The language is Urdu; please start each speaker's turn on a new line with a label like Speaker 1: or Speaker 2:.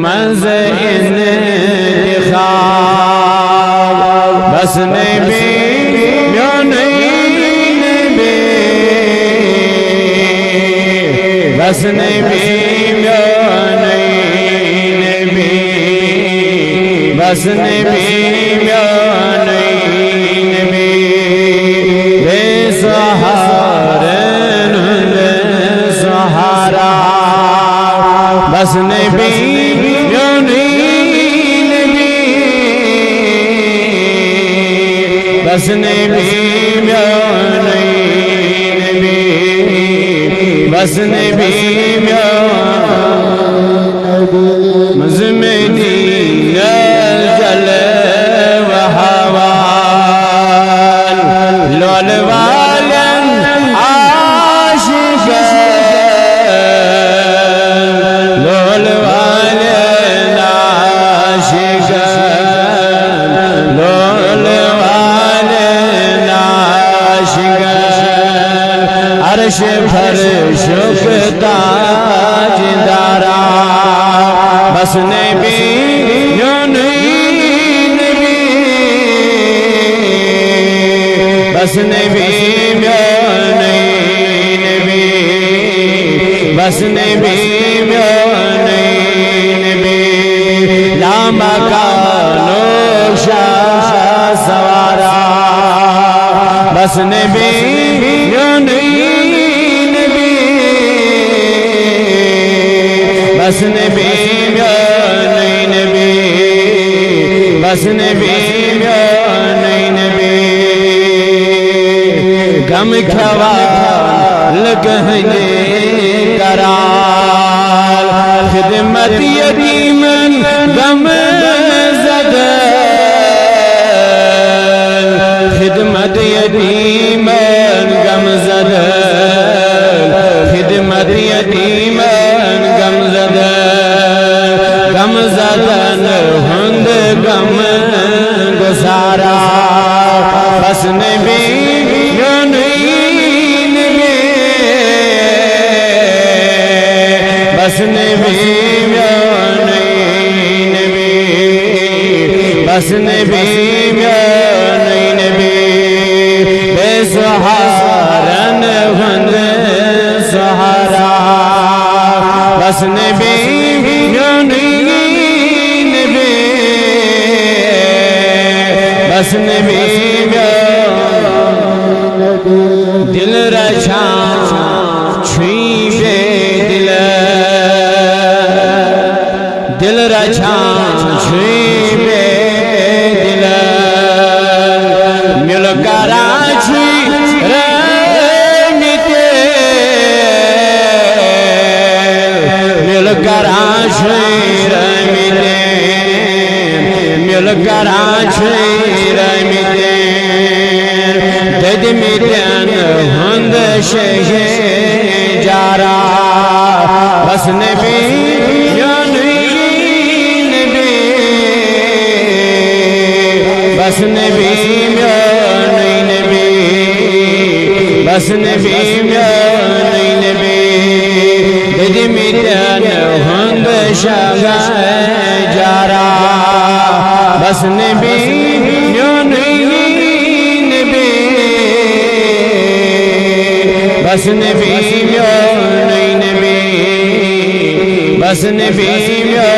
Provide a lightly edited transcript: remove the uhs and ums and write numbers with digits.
Speaker 1: مز انتخاب بس نبی یا نہیں نبی بس نبی یا نہیں نبی بس نبی یا نہیں نبی بے سہارن بے سہارا بس نبی یا نہیں نبی بس نبی یا نہیں نبی بس نبی یا مزمنی جل و حوال لول والن عاشق لول والن عاشق لول والن عاشق عرش فرش تاج دارا بس نبی یا نہیں نبی بس نبی یا نہیں نبی بس نبی یا نہیں نبی لا مکانو شاہ سوارا بس نبی یا نہیں نبی بس نبی یا نہیں نبی بس نبی یا نہیں نبی غم کھوال گہنے کرال خدمت یتیمن غم زدل خدمت یتیمن غم زدل خدمت یتیمن غم زدل غم زدن ہند غم گسارا بس نبی یا نہیں نبی بس نبی یا نہیں نبی بس نبی یا نہیں نبی بے سہارن ہند سہارا بس نبی یا نہیں نبی بس نبی یا دل رچھان چھوئے دل دل رچھان چھوئے دل مل کراچی رمیتے مل کراچی رمیتے مل کراچی رمیتے دد میتن ہند شہ جارا بس نبی یا نہیں نبی بس نبی یا نہیں نبی بس نبی یا نہیں نبی دد میتن ہند شہ جارا بس نبی یا نہیں نبی بس نبی یا نہیں نبی بس نبی یا